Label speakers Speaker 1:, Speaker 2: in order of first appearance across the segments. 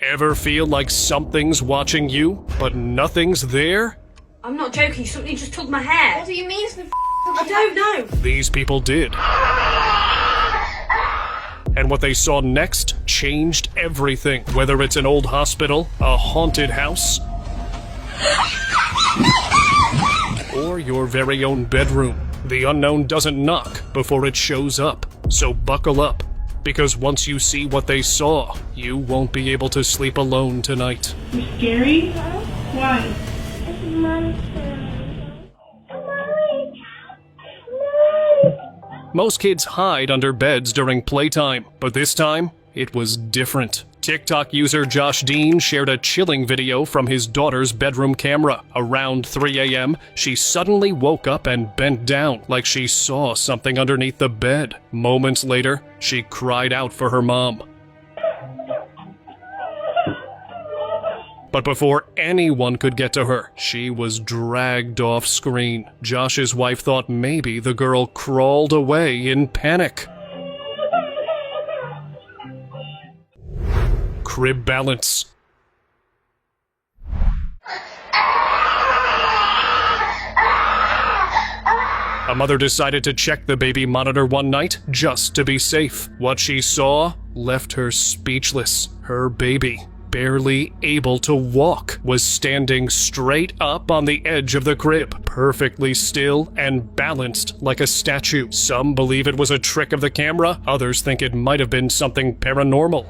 Speaker 1: Ever feel like something's watching you, but nothing's there?
Speaker 2: I'm not joking, something just tugged my hair.
Speaker 3: What do you mean?
Speaker 2: I don't know.
Speaker 1: These people did. And what they saw next changed everything. Whether it's an old hospital, a haunted house, or your very own bedroom, the unknown doesn't knock before it shows up. So buckle up, because once you see what they saw, you won't be able to sleep alone tonight.
Speaker 4: You're scary? Why?
Speaker 1: Most kids hide under beds during playtime, but this time, it was different. TikTok user Josh Dean shared a chilling video from his daughter's bedroom camera. Around 3 a.m., she suddenly woke up and bent down like she saw something underneath the bed. Moments later, she cried out for her mom. But before anyone could get to her, she was dragged off screen. Josh's wife thought maybe the girl crawled away in panic. Crib balance. A mother decided to check the baby monitor one night just to be safe. What she saw left her speechless. Her baby, barely able to walk, was standing straight up on the edge of the crib, perfectly still and balanced like a statue. Some believe it was a trick of the camera, others think it might have been something paranormal.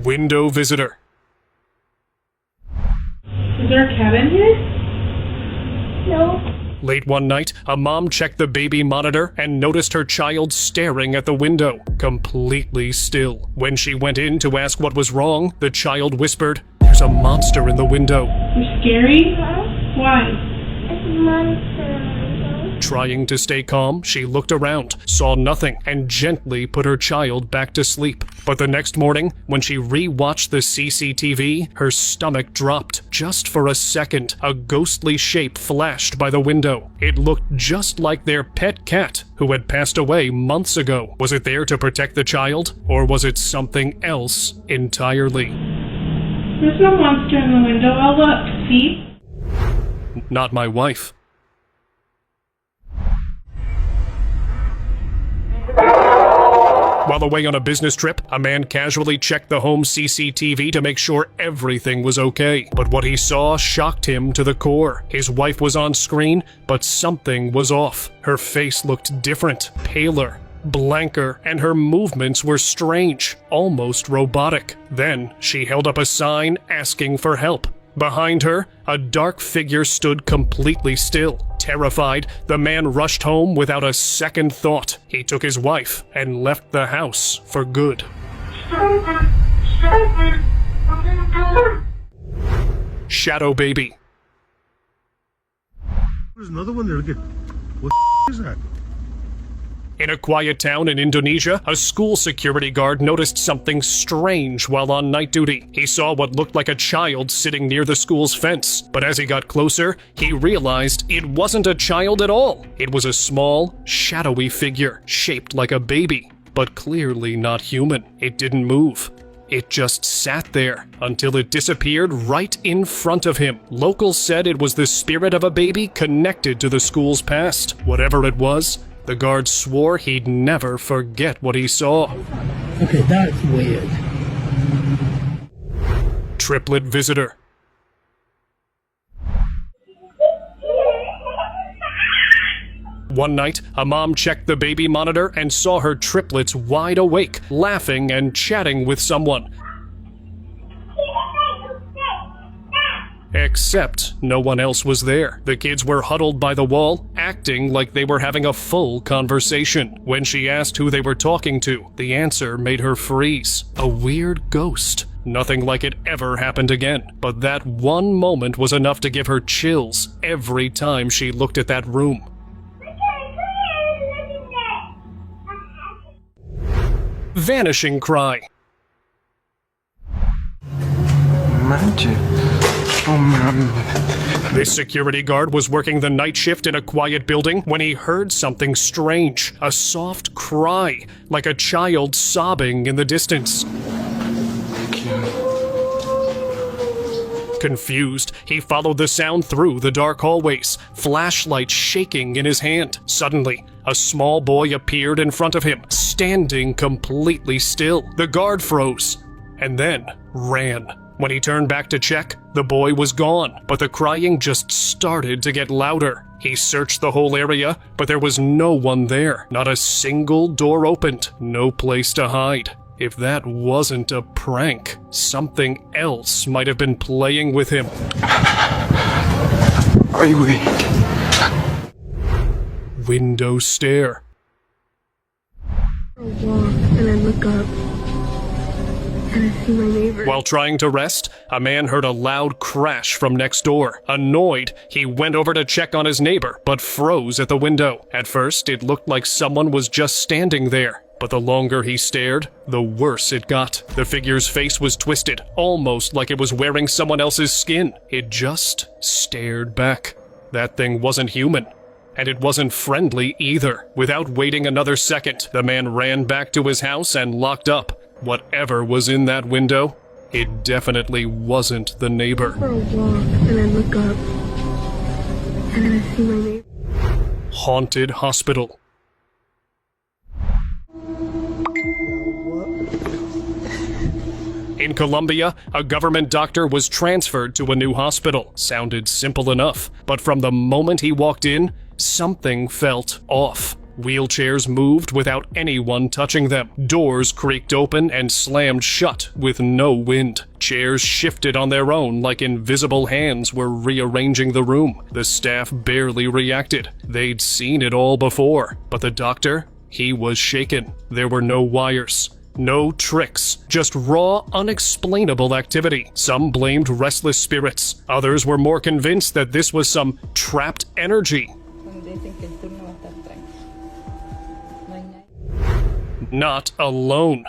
Speaker 1: Window visitor.
Speaker 4: Is there a cat in here?
Speaker 3: No.
Speaker 1: Late one night, a mom checked the baby monitor and noticed her child staring at the window, completely still. When she went in to ask what was wrong, the child whispered, "There's a monster in the window."
Speaker 4: You're scary? Why?
Speaker 3: It's a monster.
Speaker 1: Trying to stay calm, she looked around, saw nothing, and gently put her child back to sleep. But the next morning, when she re-watched the CCTV, her stomach dropped. Just for a second, a ghostly shape flashed by the window. It looked just like their pet cat, who had passed away months ago. Was it there to protect the child, or was it something else entirely?
Speaker 4: There's no monster in the window. I'll look. See?
Speaker 1: Not my wife. While away on a business trip, a man casually checked the home CCTV to make sure everything was okay. But what he saw shocked him to the core. His wife was on screen, but something was off. Her face looked different, paler, blanker, and her movements were strange, almost robotic. Then she held up a sign asking for help. Behind her, a dark figure stood completely still. Terrified, the man rushed home without a second thought. He took his wife and left the house for good. Shadow baby.
Speaker 5: There's another one there. What is that?
Speaker 1: In a quiet town in Indonesia, a school security guard noticed something strange while on night duty. He saw what looked like a child sitting near the school's fence, but as he got closer, he realized it wasn't a child at all. It was a small, shadowy figure, shaped like a baby, but clearly not human. It didn't move. It just sat there until it disappeared right in front of him. Locals said it was the spirit of a baby connected to the school's past. Whatever it was, the guard swore he'd never forget what he saw.
Speaker 6: Okay, that's weird.
Speaker 1: Triplet visitor. One night, a mom checked the baby monitor and saw her triplets wide awake, laughing and chatting with someone. Except no one else was there. The kids were huddled by the wall, acting like they were having a full conversation. When she asked who they were talking to, the answer made her freeze. A weird ghost. Nothing like it ever happened again. But that one moment was enough to give her chills every time she looked at that room. Vanishing cry.
Speaker 7: Magic.
Speaker 1: This security guard was working the night shift in a quiet building when he heard something strange, a soft cry, like a child sobbing in the distance. Confused, he followed the sound through the dark hallways, flashlight shaking in his hand. Suddenly, a small boy appeared in front of him, standing completely still. The guard froze, and then ran. When he turned back to check, the boy was gone, but the crying just started to get louder. He searched the whole area, but there was no one there. Not a single door opened, no place to hide. If that wasn't a prank, something else might have been playing with him.
Speaker 7: Are you awake?
Speaker 1: Window stare.
Speaker 3: I walk and I look up and I see my neighbor.
Speaker 1: While trying to rest, a man heard a loud crash from next door. Annoyed, he went over to check on his neighbor, but froze at the window. At first, it looked like someone was just standing there. But the longer he stared, the worse it got. The figure's face was twisted, almost like it was wearing someone else's skin. It just stared back. That thing wasn't human. And it wasn't friendly either. Without waiting another second, the man ran back to his house and locked up. Whatever was in that window, it definitely wasn't the neighbor.
Speaker 3: For a walk and I look up and I see my neighbor.
Speaker 1: Haunted hospital. In Colombia, a government doctor was transferred to a new hospital. Sounded simple enough, but from the moment he walked in, something felt off. Wheelchairs moved without anyone touching them. Doors creaked open and slammed shut with no wind. Chairs shifted on their own like invisible hands were rearranging the room. The staff barely reacted. They'd seen it all before. But the doctor, he was shaken. There were no wires. No tricks, just raw, unexplainable activity. Some blamed restless spirits. Others were more convinced that this was some trapped energy. Not alone.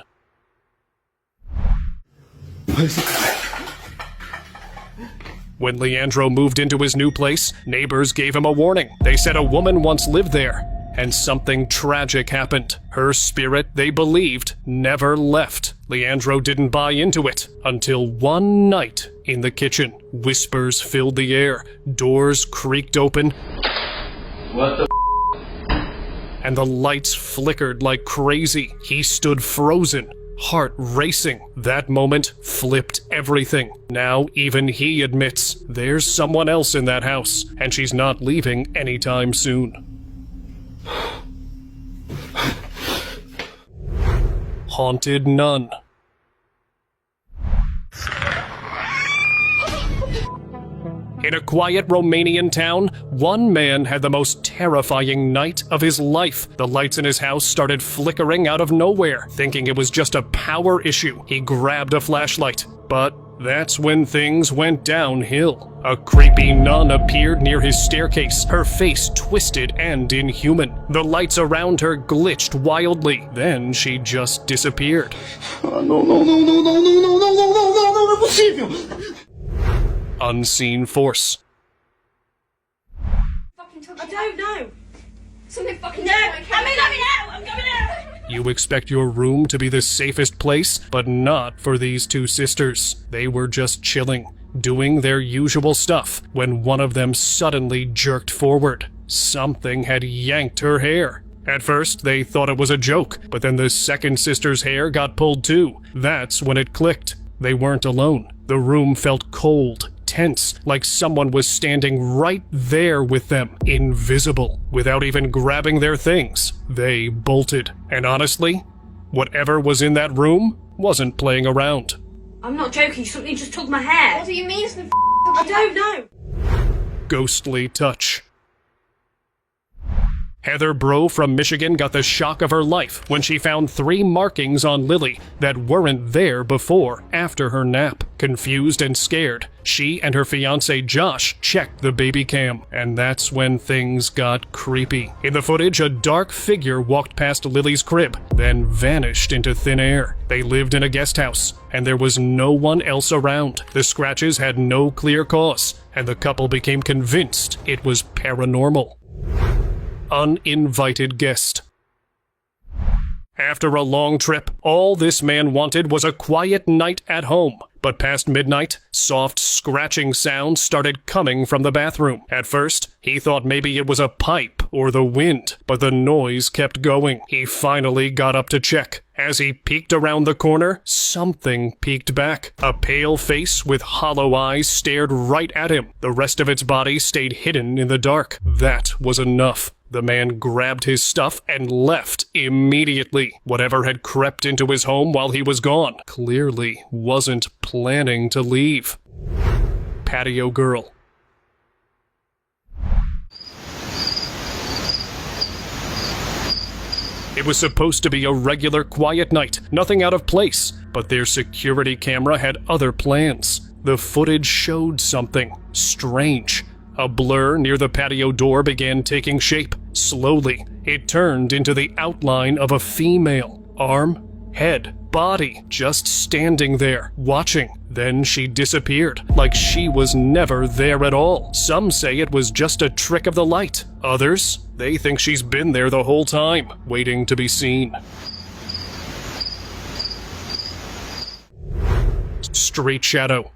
Speaker 1: When Leandro moved into his new place, neighbors gave him a warning. They said a woman once lived there. And something tragic happened. Her spirit, they believed, never left. Leandro didn't buy into it until one night in the kitchen. Whispers filled the air. Doors creaked open.
Speaker 7: What the
Speaker 1: And the lights flickered like crazy. He stood frozen, heart racing. That moment flipped everything. Now even he admits there's someone else in that house, and she's not leaving anytime soon. Haunted nun. In a quiet Romanian town, one man had the most terrifying night of his life. The lights in his house started flickering out of nowhere. Thinking it was just a power issue, he grabbed a flashlight. But that's when things went downhill. A creepy nun appeared near his staircase, her face twisted and inhuman. The lights around her glitched wildly. Then she just disappeared. Unseen force.
Speaker 2: I don't know. Something fucking no. I'm out. I'm coming out.
Speaker 1: You expect your room to be the safest place, but not for these two sisters. They were just chilling, doing their usual stuff, when one of them suddenly jerked forward. Something had yanked her hair. At first, they thought it was a joke, but then the second sister's hair got pulled too. That's when it clicked. They weren't alone. The room felt cold, tense, like someone was standing right there with them, invisible. Without even grabbing their things, they bolted. And honestly, whatever was in that room wasn't playing around.
Speaker 2: I'm not joking, something just tugged my hair.
Speaker 8: What do you mean?
Speaker 2: I don't know.
Speaker 1: Ghostly touch. Heather Bro from Michigan got the shock of her life when she found 3 markings on Lily that weren't there before after her nap. Confused and scared, she and her fiancé Josh checked the baby cam, and that's when things got creepy. In the footage, a dark figure walked past Lily's crib, then vanished into thin air. They lived in a guest house, and there was no one else around. The scratches had no clear cause, and the couple became convinced it was paranormal. Uninvited guest. After a long trip, all this man wanted was a quiet night at home. But past midnight, soft scratching sounds started coming from the bathroom. At first, he thought maybe it was a pipe or the wind, but the noise kept going. He finally got up to check. As he peeked around the corner, something peeked back. A pale face with hollow eyes stared right at him. The rest of its body stayed hidden in the dark. That was enough. The man grabbed his stuff and left immediately. Whatever had crept into his home while he was gone clearly wasn't planning to leave. Patio girl. It was supposed to be a regular quiet night, nothing out of place, but their security camera had other plans. The footage showed something strange. A blur near the patio door began taking shape. Slowly, it turned into the outline of a female. Arm, head, body, just standing there, watching. Then she disappeared, like she was never there at all. Some say it was just a trick of the light. Others, they think she's been there the whole time, waiting to be seen. Street shadow.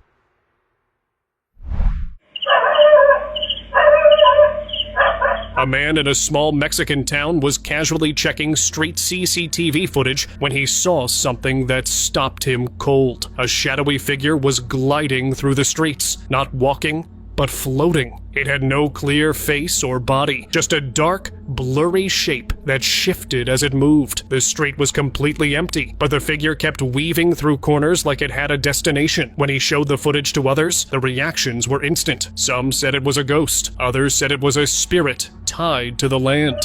Speaker 1: A man in a small Mexican town was casually checking street CCTV footage when he saw something that stopped him cold. A shadowy figure was gliding through the streets, not walking, but floating. It had no clear face or body, just a dark, blurry shape that shifted as it moved. The street was completely empty, but the figure kept weaving through corners like it had a destination. When he showed the footage to others, the reactions were instant. Some said it was a ghost, others said it was a spirit tied to the land.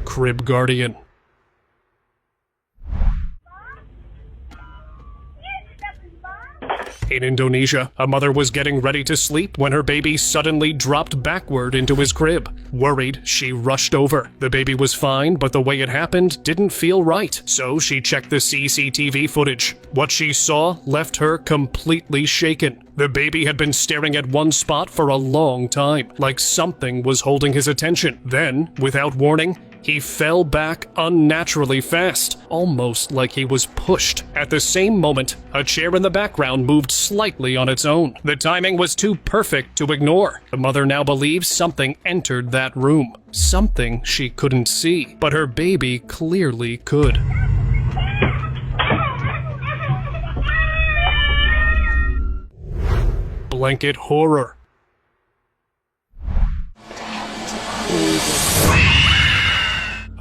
Speaker 1: Crib guardian. In Indonesia, a mother was getting ready to sleep when her baby suddenly dropped backward into his crib. Worried, she rushed over. The baby was fine, but the way it happened didn't feel right, so she checked the CCTV footage. What she saw left her completely shaken. The baby had been staring at one spot for a long time, like something was holding his attention. Then, without warning, he fell back unnaturally fast, almost like he was pushed. At the same moment, a chair in the background moved slightly on its own. The timing was too perfect to ignore. The mother now believes something entered that room. Something she couldn't see, but her baby clearly could. Blanket horror.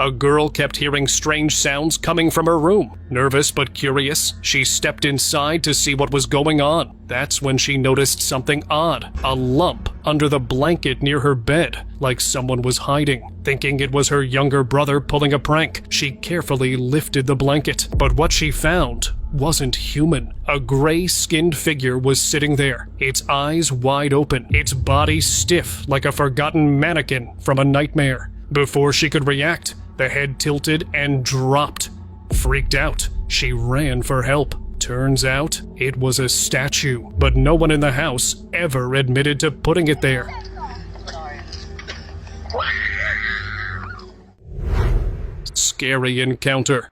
Speaker 1: A girl kept hearing strange sounds coming from her room. Nervous but curious, she stepped inside to see what was going on. That's when she noticed something odd, a lump under the blanket near her bed, like someone was hiding. Thinking it was her younger brother pulling a prank, she carefully lifted the blanket. But what she found wasn't human. A gray-skinned figure was sitting there, its eyes wide open, its body stiff like a forgotten mannequin from a nightmare. Before she could react, the head tilted and dropped. Freaked out, she ran for help. Turns out, it was a statue, but no one in the house ever admitted to putting it there. Scary encounter.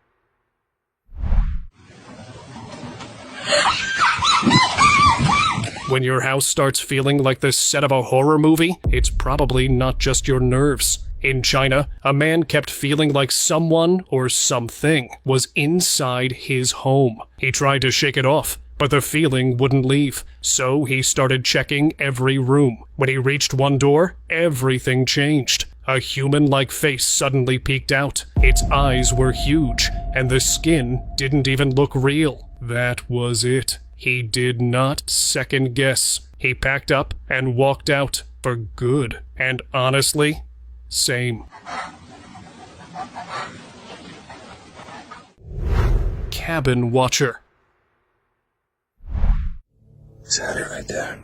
Speaker 1: When your house starts feeling like the set of a horror movie, it's probably not just your nerves. In China, a man kept feeling like someone or something was inside his home. He tried to shake it off, but the feeling wouldn't leave, so he started checking every room. When he reached one door, everything changed. A human-like face suddenly peeked out. Its eyes were huge, and the skin didn't even look real. That was it. He did not second guess. He packed up and walked out. for good. And honestly, same. Cabin watcher.
Speaker 8: Is that it right there?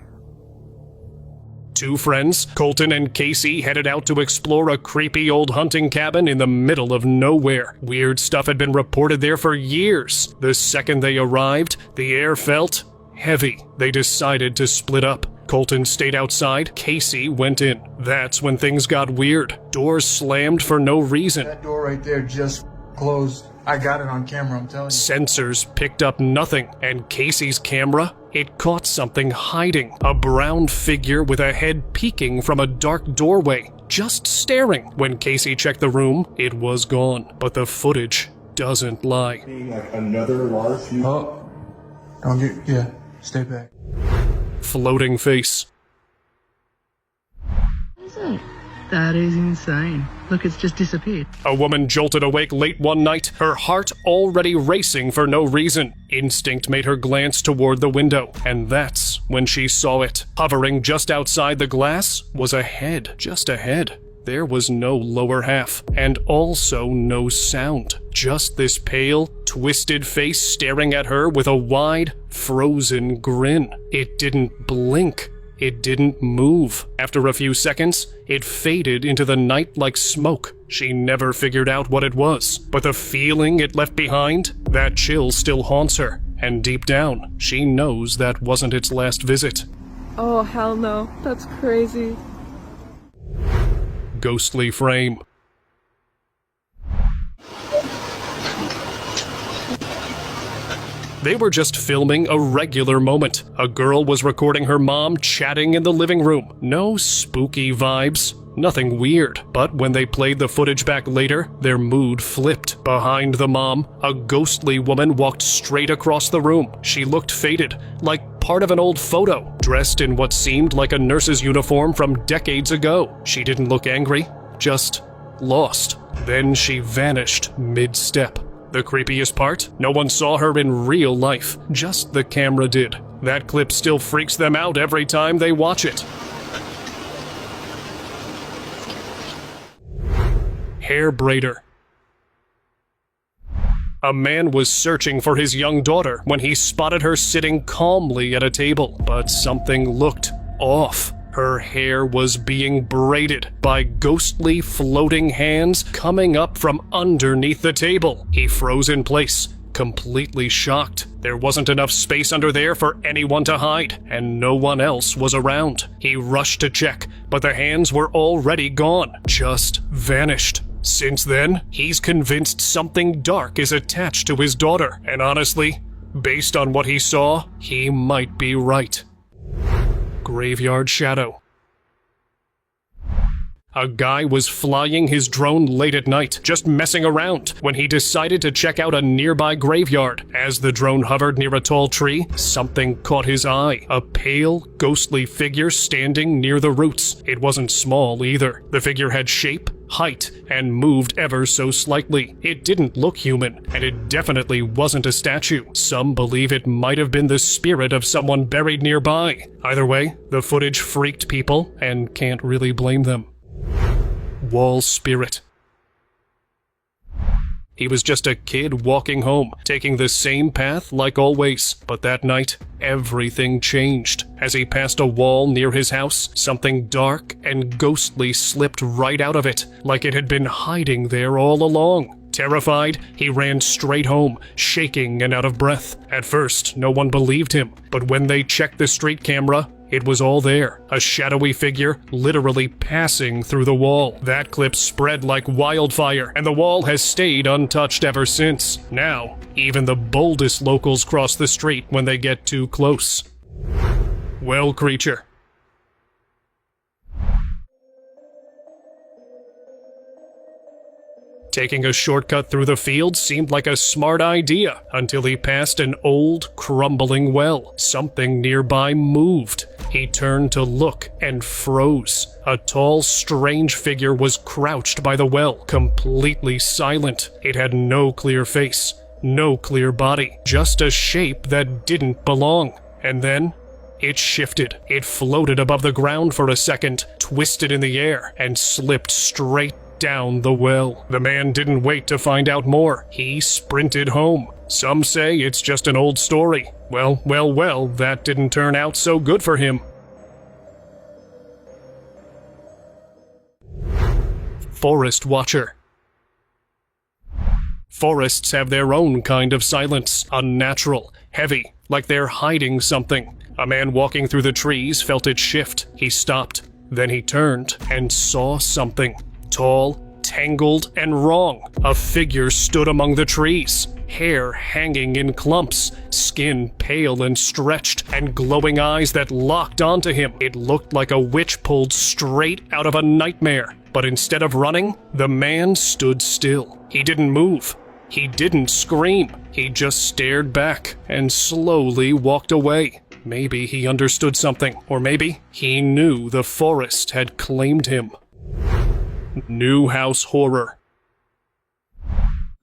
Speaker 1: Two friends, Colton and Casey, headed out to explore a creepy old hunting cabin in the middle of nowhere. Weird stuff had been reported there for years. The second they arrived, the air felt heavy. They decided to split up. Colton stayed outside, Casey went in. That's when things got weird. Doors slammed for no reason.
Speaker 9: That door right there just closed. I got it on camera, I'm telling you.
Speaker 1: Sensors picked up nothing, and Casey's camera, it caught something hiding. A brown figure with a head peeking from a dark doorway, just staring. When Casey checked the room, it was gone. But the footage doesn't lie.
Speaker 8: Being like another large.
Speaker 9: Oh. Don't get, yeah, stay back.
Speaker 1: Floating face.
Speaker 6: What is it? That is insane. Look, it's just disappeared.
Speaker 1: A woman jolted awake late one night, her heart already racing for no reason. Instinct made her glance toward the window, and that's when she saw it. Hovering just outside the glass was a head, just a head. There was no lower half, and also no sound. Just this pale, twisted face staring at her with a wide, frozen grin. It didn't blink. It didn't move. After a few seconds, it faded into the night like smoke. She never figured out what it was, but the feeling it left behind, that chill still haunts her. And deep down, she knows that wasn't its last visit.
Speaker 3: Oh, hell no. That's crazy.
Speaker 1: Ghostly frame. They were just filming a regular moment. A girl was recording her mom chatting in the living room. No spooky vibes, nothing weird. But when they played the footage back later, their mood flipped. Behind the mom, a ghostly woman walked straight across the room. She looked faded, like part of an old photo, dressed in what seemed like a nurse's uniform from decades ago. She didn't look angry, just lost. Then she vanished mid-step. The creepiest part? No one saw her in real life, just the camera did. That clip still freaks them out every time they watch it. Hair braider. A man was searching for his young daughter when he spotted her sitting calmly at a table, but something looked off. Her hair was being braided by ghostly floating hands coming up from underneath the table. He froze in place, completely shocked. There wasn't enough space under there for anyone to hide, and no one else was around. He rushed to check, but the hands were already gone, just vanished. Since then, he's convinced something dark is attached to his daughter, and honestly, based on what he saw, he might be right. Graveyard shadow. A guy was flying his drone late at night, just messing around, when he decided to check out a nearby graveyard. As the drone hovered near a tall tree, something caught his eye. A pale, ghostly figure standing near the roots. It wasn't small either. The figure had shape, height, and moved ever so slightly. It didn't look human, and it definitely wasn't a statue. Some believe it might have been the spirit of someone buried nearby. Either way, the footage freaked people, and can't really blame them. Wall spirit. He was just a kid walking home, taking the same path like always. But that night, everything changed. As he passed a wall near his house, something dark and ghostly slipped right out of it, like it had been hiding there all along. Terrified, he ran straight home, shaking and out of breath. At first, no one believed him, but when they checked the street camera, it was all there, a shadowy figure literally passing through the wall. That clip spread like wildfire, and the wall has stayed untouched ever since. Now, even the boldest locals cross the street when they get too close. Well, creature. Taking a shortcut through the field seemed like a smart idea until he passed an old, crumbling well. Something nearby moved. He turned to look and froze. A tall, strange figure was crouched by the well, completely silent. It had no clear face, no clear body, just a shape that didn't belong. And then, It shifted. It floated above the ground for a second, twisted in the air, and slipped straight down the well. The man didn't wait to find out more. He sprinted home. Some say it's just an old story. Well, that didn't turn out so good for him. Forest Watcher. Forests have their own kind of silence, unnatural, heavy, like they're hiding something. A man walking through the trees felt it shift. He stopped. Then he turned and saw something. Tall, tangled, and wrong. A figure stood among the trees. Hair hanging in clumps, skin pale and stretched, and glowing eyes that locked onto him. It looked like a witch pulled straight out of a nightmare. But instead of running, the man stood still. He didn't move. He didn't scream. He just stared back and slowly walked away. Maybe he understood something, or maybe he knew the forest had claimed him. New house horror.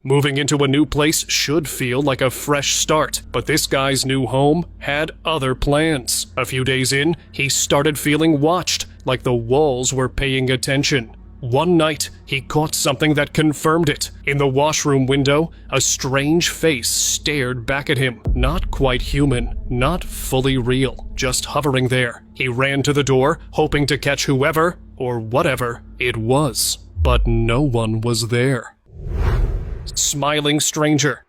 Speaker 1: Moving into a new place should feel like a fresh start, but this guy's new home had other plans. A few days in, he started feeling watched, like the walls were paying attention. One night, he caught something that confirmed it. In the washroom window, a strange face stared back at him. Not quite human, not fully real, just hovering there. He ran to the door, hoping to catch whoever, or whatever, it was. But no one was there. Smiling stranger.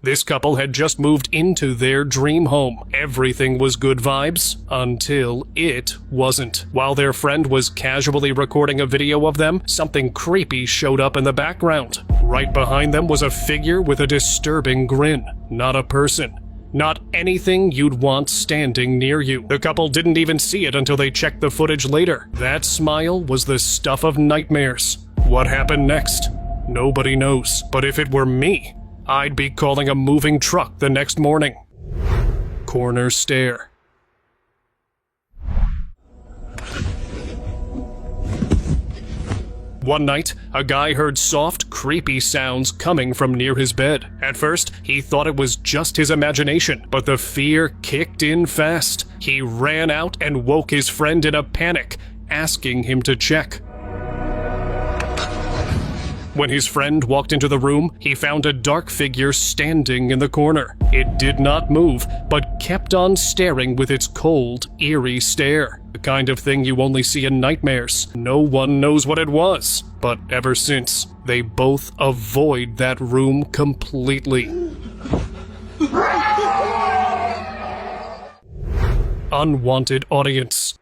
Speaker 1: This couple had just moved into their dream home. Everything was good vibes, until it wasn't. While their friend was casually recording a video of them, something creepy showed up in the background. Right behind them was a figure with a disturbing grin. Not a person. Not anything you'd want standing near you. The couple didn't even see it until they checked the footage later. That smile was the stuff of nightmares. What happened next? Nobody knows. But if it were me, I'd be calling a moving truck the next morning. Corner stare. One night, a guy heard soft, creepy sounds coming from near his bed. At first, he thought it was just his imagination, but the fear kicked in fast. He ran out and woke his friend in a panic, asking him to check. When his friend walked into the room, he found a dark figure standing in the corner. It did not move, but kept on staring with its cold, eerie stare. The kind of thing you only see in nightmares. No one knows what it was, but ever since, they both avoid that room completely. Unwanted audience.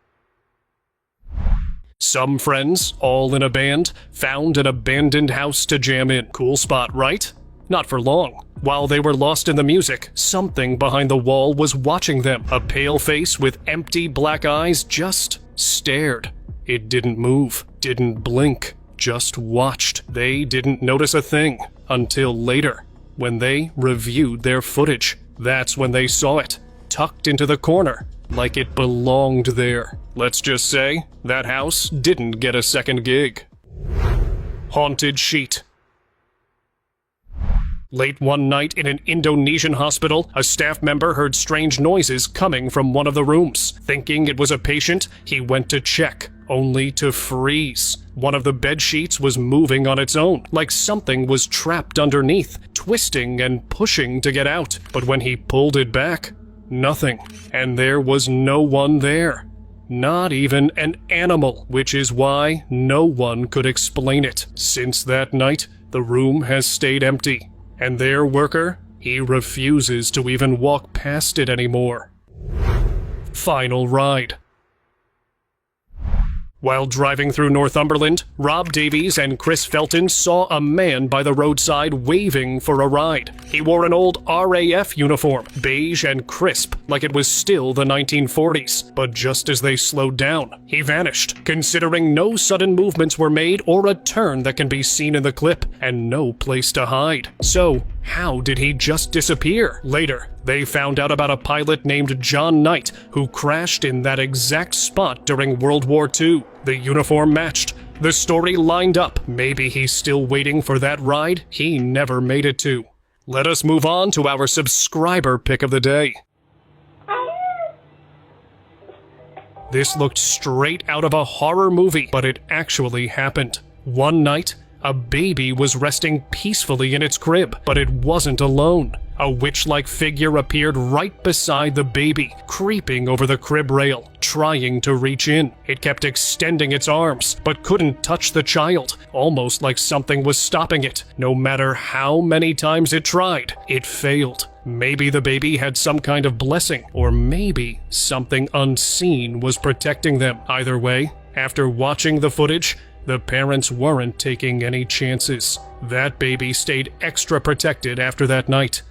Speaker 1: Some friends, all in a band, found an abandoned house to jam in. Cool spot, right? Not for long. While they were lost in the music, something behind the wall was watching them. A pale face with empty black eyes just stared. It didn't move, didn't blink, just watched. They didn't notice a thing until later, when they reviewed their footage. That's when they saw it, tucked into the corner, like it belonged there. Let's just say, that house didn't get a second gig. Haunted sheet. Late one night in an Indonesian hospital, a staff member heard strange noises coming from one of the rooms. Thinking it was a patient, he went to check, only to freeze. One of the bed sheets was moving on its own, like something was trapped underneath, twisting and pushing to get out. But when he pulled it back, nothing. And there was no one there. Not even an animal, which is why no one could explain it. Since that night, the room has stayed empty. And their worker, he refuses to even walk past it anymore. Final ride. While driving through Northumberland, Rob Davies and Chris Felton saw a man by the roadside waving for a ride. He wore an old RAF uniform, beige and crisp, like it was still the 1940s. But just as they slowed down, he vanished, considering no sudden movements were made or a turn that can be seen in the clip, and no place to hide. So, how did he just disappear? Later, they found out about a pilot named John Knight who crashed in that exact spot during World War II. The uniform matched. The story lined up. Maybe he's still waiting for that ride he never made it to. Let us move on to our subscriber pick of the day. This looked straight out of a horror movie, but it actually happened. One night, a baby was resting peacefully in its crib, but it wasn't alone. A witch-like figure appeared right beside the baby, creeping over the crib rail, trying to reach in. It kept extending its arms, but couldn't touch the child, almost like something was stopping it. No matter how many times it tried, it failed. Maybe the baby had some kind of blessing, or maybe something unseen was protecting them. Either way, after watching the footage, the parents weren't taking any chances. That baby stayed extra protected after that night.